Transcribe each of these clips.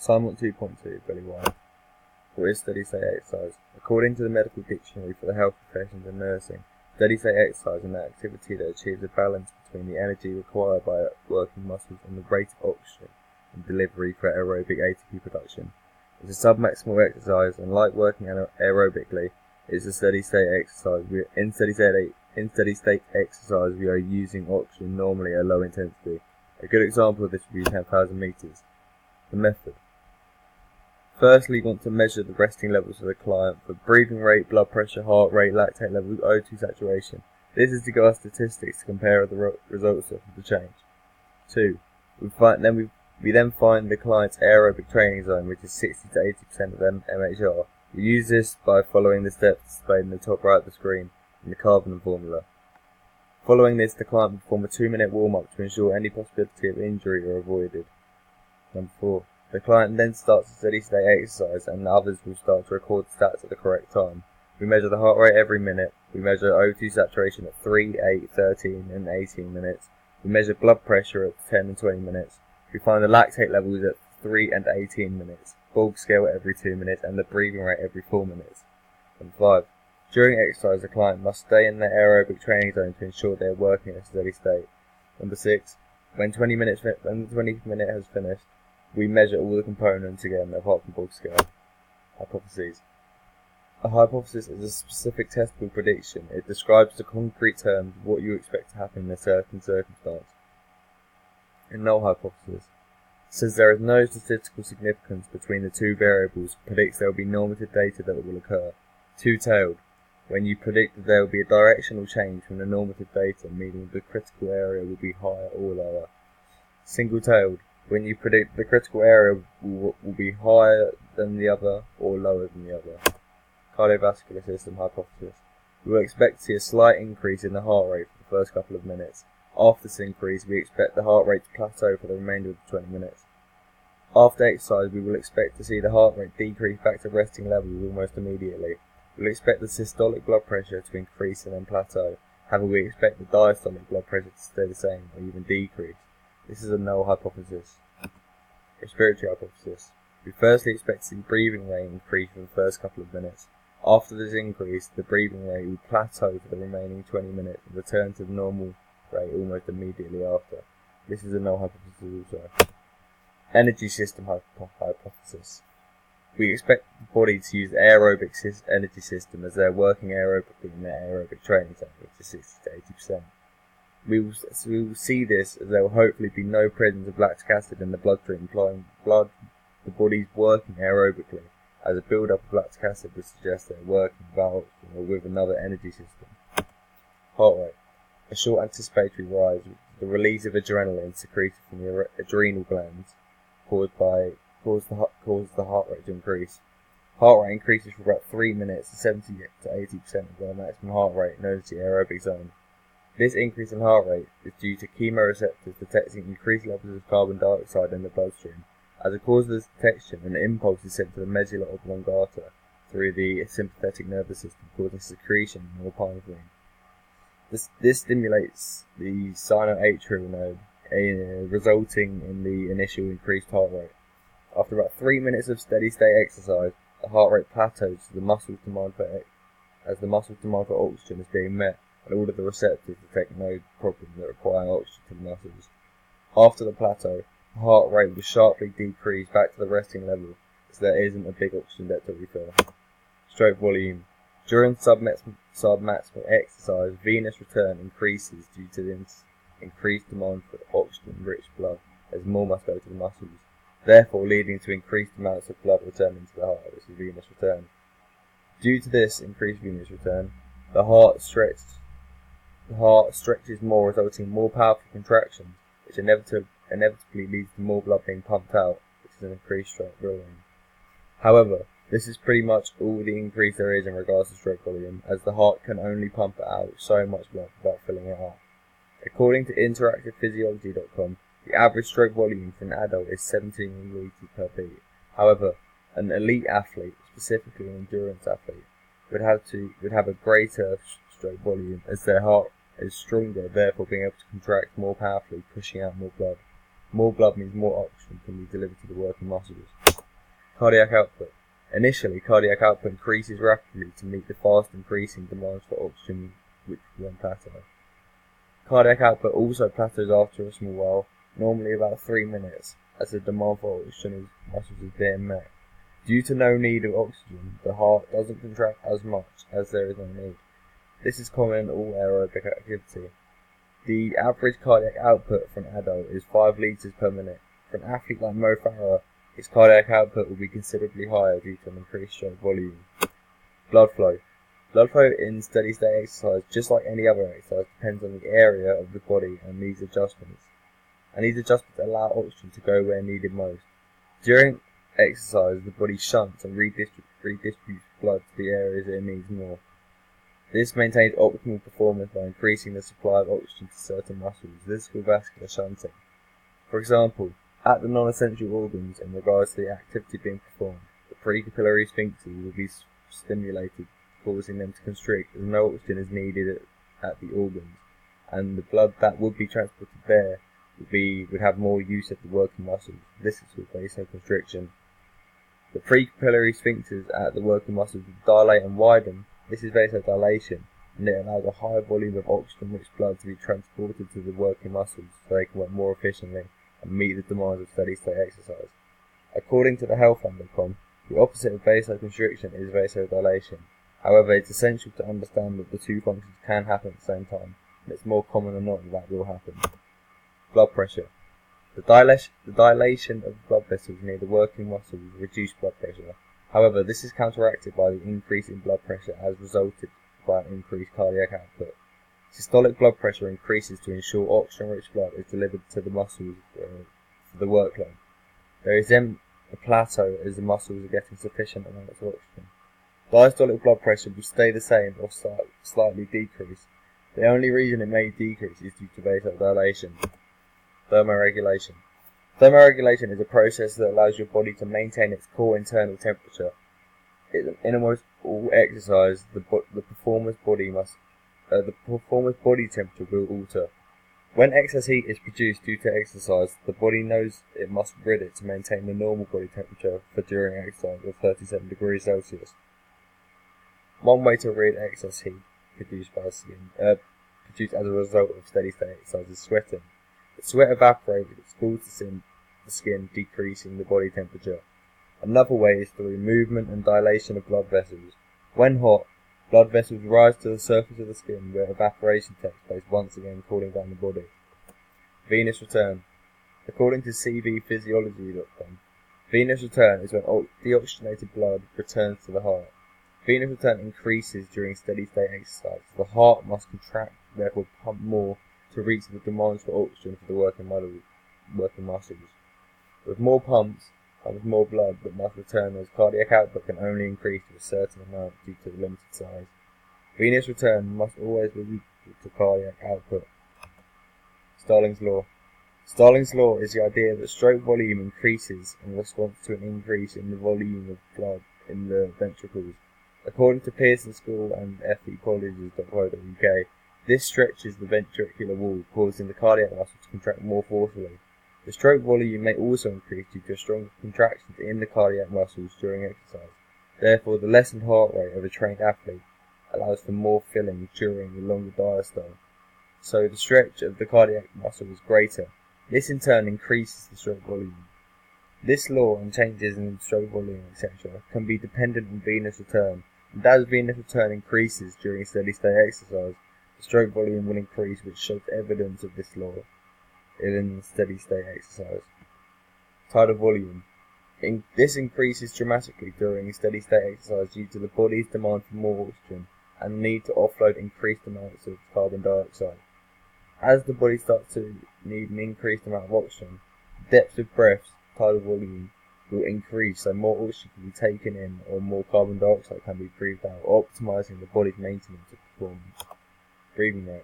Assignment 2.2, Belly 1. What is steady state exercise? According to the medical dictionary for the health professions and nursing, steady state exercise is an activity that achieves a balance between the energy required by working muscles and the rate of oxygen and delivery for aerobic ATP production. It's a sub-maximal exercise, and like working aerobically, it's a steady state exercise. In steady state exercise, we are using oxygen normally at low intensity. A good example of this would be 10,000 meters. The method. Firstly, you want to measure the resting levels of the client for breathing rate, blood pressure, heart rate, lactate levels, O2 saturation. This is to give us statistics to compare the results of the change. 2. We then find the client's aerobic training zone, which is 60 to 80% of MHR. We use this by following the steps displayed in the top right of the screen in the Carbon formula. Following this, the client will perform a 2-minute warm-up to ensure any possibility of injury are avoided. Number 4. The client then starts a steady state exercise, and the others will start to record the stats at the correct time. We measure the heart rate every minute. We measure O2 saturation at 3, 8, 13 and 18 minutes. We measure blood pressure at 10 and 20 minutes. We find the lactate levels at 3 and 18 minutes, bulk scale every 2 minutes, and the breathing rate every 4 minutes. Number 5. During exercise, the client must stay in their aerobic training zone to ensure they are working in a steady state. Number 6. When the 20 minute has finished, we measure all the components again, apart from bulk scale. Hypotheses. A hypothesis is a specific testable prediction. It describes in concrete terms what you expect to happen in a certain circumstance. A null hypothesis says there is no statistical significance between the two variables, predicts there will be normative data that will occur. Two-tailed. When you predict that there will be a directional change from the normative data, meaning the critical area will be higher or lower. Single-tailed. When you predict the critical area will be higher than the other or lower than the other. Cardiovascular system hypothesis. We will expect to see a slight increase in the heart rate for the first couple of minutes. After this increase, we expect the heart rate to plateau for the remainder of the 20 minutes. After exercise, we will expect to see the heart rate decrease back to resting levels almost immediately. We will expect the systolic blood pressure to increase and then plateau. However, we expect the diastolic blood pressure to stay the same or even decrease. This is a null hypothesis. Respiratory hypothesis. We firstly expect to see breathing rate increase for the first couple of minutes. After this increase, the breathing rate will plateau for the remaining 20 minutes and return to the normal rate almost immediately after. This is a null hypothesis also. Energy system hypothesis. We expect the body to use the aerobic energy system as they are working aerobically in their aerobic training zone, which is 60 to 80%. We will see this as there will hopefully be no presence of lactic acid in the bloodstream, implying the body's working aerobically, as a build-up of lactic acid would suggest they are working without oxygen or with another energy system. Heart rate. A short anticipatory rise with the release of adrenaline secreted from the adrenal glands causes the heart rate to increase. Heart rate increases for about 3 minutes to 70 to 80% of their maximum heart rate, known as the aerobic zone. This increase in heart rate is due to chemoreceptors detecting increased levels of carbon dioxide in the bloodstream. As a cause of this detection, an impulse is sent to the medulla oblongata through the sympathetic nervous system, causing secretion of norepinephrine. This stimulates the sinoatrial node, resulting in the initial increased heart rate. After about 3 minutes of steady state exercise, the heart rate plateaus as the muscles demand for oxygen is being met, and all of the receptors detect no problem that require oxygen to the muscles. After the plateau, the heart rate will sharply decrease back to the resting level, as there isn't a big oxygen debt to refill. Stroke volume. During submaximal exercise, venous return increases due to the increased demand for oxygen-rich blood, as more must go to the muscles, therefore leading to increased amounts of blood returning to the heart, which is venous return. Due to this increased venous return, the heart stretches more, resulting in more powerful contractions, which inevitably leads to more blood being pumped out, which is an increased stroke volume. However, this is pretty much all the increase there is in regards to stroke volume, as the heart can only pump out so much blood without filling it up. According to interactivephysiology.com, the average stroke volume for an adult is 17 milliliters per beat. However, an elite athlete, specifically an endurance athlete, would have a greater stroke volume, as their heart is stronger, therefore being able to contract more powerfully, pushing out more blood. More blood means more oxygen can be delivered to the working muscles. Cardiac output. Initially, cardiac output increases rapidly to meet the fast increasing demands for oxygen, which will then plateau. Cardiac output also plateaus after a small while, normally about 3 minutes, as the demand for oxygen in muscles is being met. Due to no need of oxygen, the heart doesn't contract as much as there is no need. This is common in all aerobic activity. The average cardiac output for an adult is 5 litres per minute. For an athlete like Mo Farah, his cardiac output will be considerably higher due to an increased stroke volume. Blood flow. Blood flow in steady-state exercise, just like any other exercise, depends on the area of the body and needs adjustments. And these adjustments allow oxygen to go where needed most. During exercise, the body shunts and redistributes blood to the areas it needs more. This maintains optimal performance by increasing the supply of oxygen to certain muscles. This is called vascular shunting. For example, at the non-essential organs in regards to the activity being performed, the precapillary sphincters will be stimulated, causing them to constrict as no oxygen is needed at the organs, and the blood that would be transported there would have more use at the working muscles. This is called vasoconstriction. The precapillary sphincters at the working muscles will dilate and widen. This is vasodilation, and it allows a higher volume of oxygen-rich blood to be transported to the working muscles so they can work more efficiently and meet the demands of steady-state exercise. According to the health.com, the opposite of vasoconstriction is vasodilation. However, it's essential to understand that the two functions can happen at the same time, and it's more common than not that will happen. Blood pressure. The dilation of blood vessels near the working muscles reduce blood pressure. However, this is counteracted by the increase in blood pressure as resulted by an increased cardiac output. Systolic blood pressure increases to ensure oxygen-rich blood is delivered to the muscles for the workload. There is then a plateau as the muscles are getting sufficient amounts of oxygen. Diastolic blood pressure will stay the same or slightly decrease. The only reason it may decrease is due to vasodilation. Thermoregulation. Thermoregulation is a process that allows your body to maintain its core internal temperature. In almost all exercise, the performer's body temperature will alter. When excess heat is produced due to exercise, the body knows it must rid it to maintain the normal body temperature for during exercise of 37 degrees Celsius. One way to rid excess heat produced as a result of steady-state exercise is sweating. The sweat evaporates, it cools the skin, decreasing the body temperature. Another way is through movement and dilation of blood vessels. When hot, blood vessels rise to the surface of the skin where evaporation takes place, once again cooling down the body. Venous return. According to cvphysiology.com, venous return is when deoxygenated blood returns to the heart. Venous return increases during steady-state exercise. The heart must contract, therefore pump more to reach the demands for oxygen for the working muscles. With more pumps comes more blood that must return, as cardiac output can only increase to a certain amount due to the limited size. Venous return must always be equal to cardiac output. Starling's law. Starling's law is the idea that stroke volume increases in response to an increase in the volume of blood in the ventricles. According to Pearson School and fecolleges.co.uk, this stretches the ventricular wall, causing the cardiac muscle to contract more forcefully. The stroke volume may also increase due to stronger contractions in the cardiac muscles during exercise. Therefore, the lessened heart rate of a trained athlete allows for more filling during the longer diastole, so the stretch of the cardiac muscle is greater. This in turn increases the stroke volume. This law and changes in stroke volume, etc., can be dependent on venous return, and as venous return increases during steady-state exercise, the stroke volume will increase, which shows evidence of this law in steady-state exercise. Tidal volume. This increases dramatically during steady-state exercise due to the body's demand for more oxygen and the need to offload increased amounts of carbon dioxide. As the body starts to need an increased amount of oxygen, the depth of breath, tidal volume, will increase, so more oxygen can be taken in or more carbon dioxide can be breathed out, optimizing the body's maintenance of performance. Breathing rate.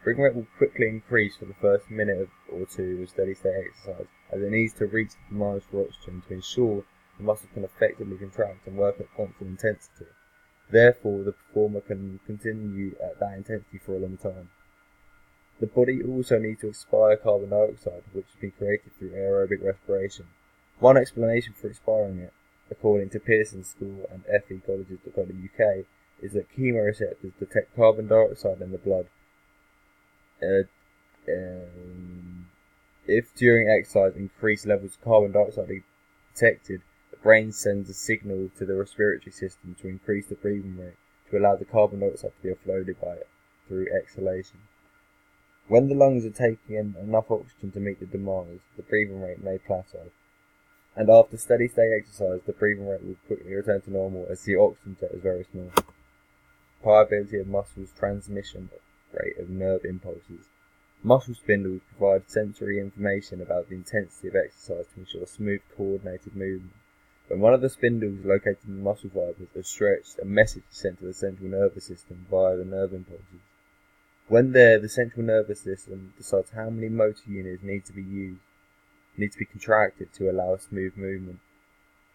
Breathing rate will quickly increase for the first minute or two of steady-state exercise, as it needs to reach the demands for oxygen to ensure the muscle can effectively contract and work at constant intensity. Therefore, the performer can continue at that intensity for a long time. The body also needs to expire carbon dioxide, which has been created through aerobic respiration. One explanation for expiring it according to Pearson School and fecolleges.co.uk, is that chemoreceptors detect carbon dioxide in the blood. If during exercise increased levels of carbon dioxide are detected, the brain sends a signal to the respiratory system to increase the breathing rate to allow the carbon dioxide to be offloaded by it through exhalation. When the lungs are taking in enough oxygen to meet the demands, the breathing rate may plateau. And after steady-state exercise, the breathing rate will quickly return to normal as the oxygen jet is very small. Pliability of muscles, transmission rate of nerve impulses. Muscle spindles provide sensory information about the intensity of exercise to ensure smooth, coordinated movement. When one of the spindles located in the muscle fibers is stretched, a message is sent to the central nervous system via the nerve impulses. When there, the central nervous system decides how many motor units need to be contracted to allow a smooth movement.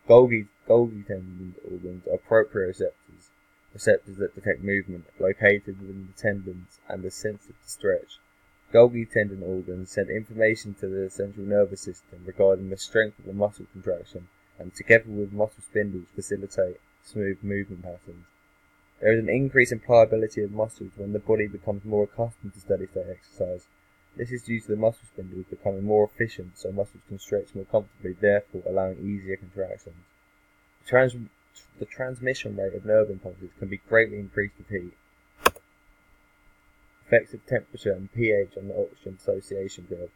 Golgi tendon organs are proprioceptors, receptors that detect movement, located within the tendons and are sensitive to stretch. Golgi tendon organs send information to the central nervous system regarding the strength of the muscle contraction and, together with muscle spindles, facilitate smooth movement patterns. There is an increase in pliability of muscles when the body becomes more accustomed to steady-state exercise. This is due to the muscle spindles becoming more efficient, so muscles can stretch more comfortably, therefore allowing easier contractions. The transmission rate of nerve impulses can be greatly increased with heat. Effects of temperature and pH on the oxygen dissociation curve.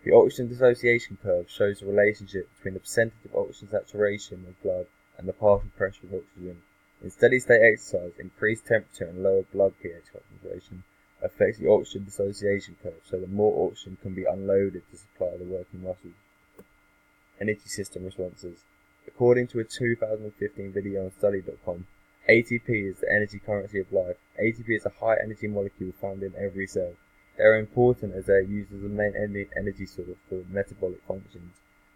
The oxygen dissociation curve shows the relationship between the percentage of oxygen saturation of blood and the partial pressure of oxygen. In steady-state exercise, increased temperature and lower blood pH concentration affects the oxygen dissociation curve, so that more oxygen can be unloaded to supply the working muscles. Energy system responses. According to a 2015 video on study.com, ATP is the energy currency of life. ATP is a high energy molecule found in every cell. They are important as they are used as the main energy source for metabolic functions.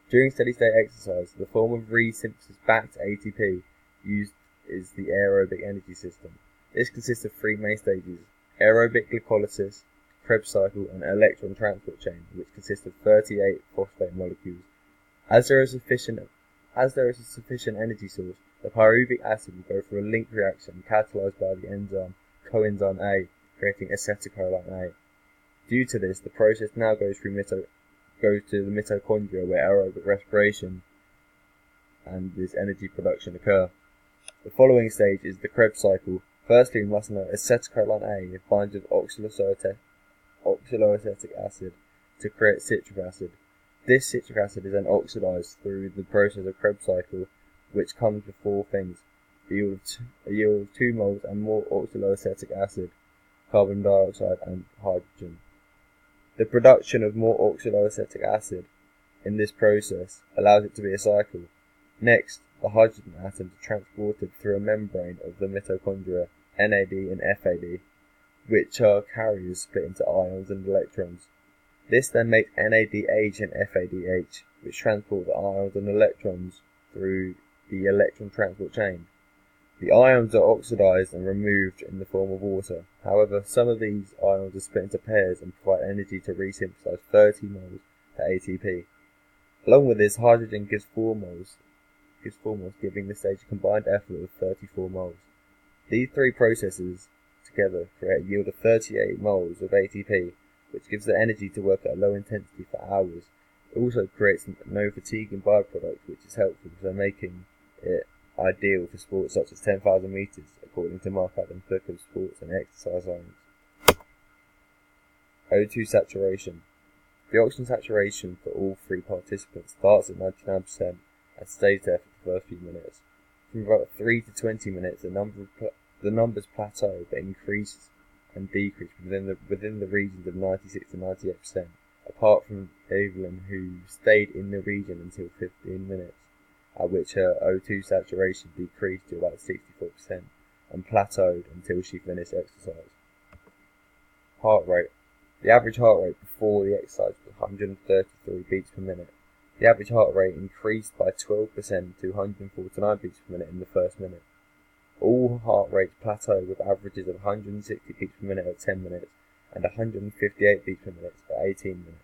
During steady-state exercise, the form of resynthesis back to ATP used is the aerobic energy system. This consists of three main stages: aerobic glycolysis, Krebs cycle, and electron transport chain, which consists of 38 phosphate molecules. As there is a sufficient energy source, the pyruvic acid will go through a link reaction catalyzed by the enzyme coenzyme A, creating acetylcholine A. Due to this, the process now goes to the mitochondria, where aerobic respiration and this energy production occur. The following stage is the Krebs cycle. Firstly, we must know acetylcholine A binds with oxaloacetic acid to create citric acid. This citric acid is then oxidized through the process of Krebs cycle, which comes with four things: a yield of 2 moles and more oxaloacetic acid, carbon dioxide, and hydrogen. The production of more oxaloacetic acid in this process allows it to be a cycle. Next, the hydrogen atoms are transported through a membrane of the mitochondria, NAD and FAD, which are carriers split into ions and electrons. This then makes NADH and FADH, which transport the ions and electrons through the electron transport chain. The ions are oxidized and removed in the form of water. However, some of these ions are split into pairs and provide energy to resynthesize 30 moles to ATP. Along with this, hydrogen gives 4 moles, giving the stage a combined effort of 34 moles. These three processes together create a yield of 38 moles of ATP, which gives the energy to work at a low intensity for hours. It also creates no fatiguing byproduct, which is helpful for making it ideal for sports such as 10,000 meters, according to Mark Adam Cook of Sports and Exercise Science. O2 saturation. The oxygen saturation for all three participants starts at 99% and stays there for the first few minutes. From about 3 to 20 minutes, the numbers plateau but increase and decrease within the regions of 96 to 98%, apart from Evelyn, who stayed in the region until 15 minutes, at which her O2 saturation decreased to about 64% and plateaued until she finished exercise. Heart rate. The average heart rate before the exercise was 133 beats per minute. The average heart rate increased by 12% to 149 beats per minute in the first minute. All heart rates plateau with averages of 160 beats per minute at 10 minutes and 158 beats per minute at 18 minutes.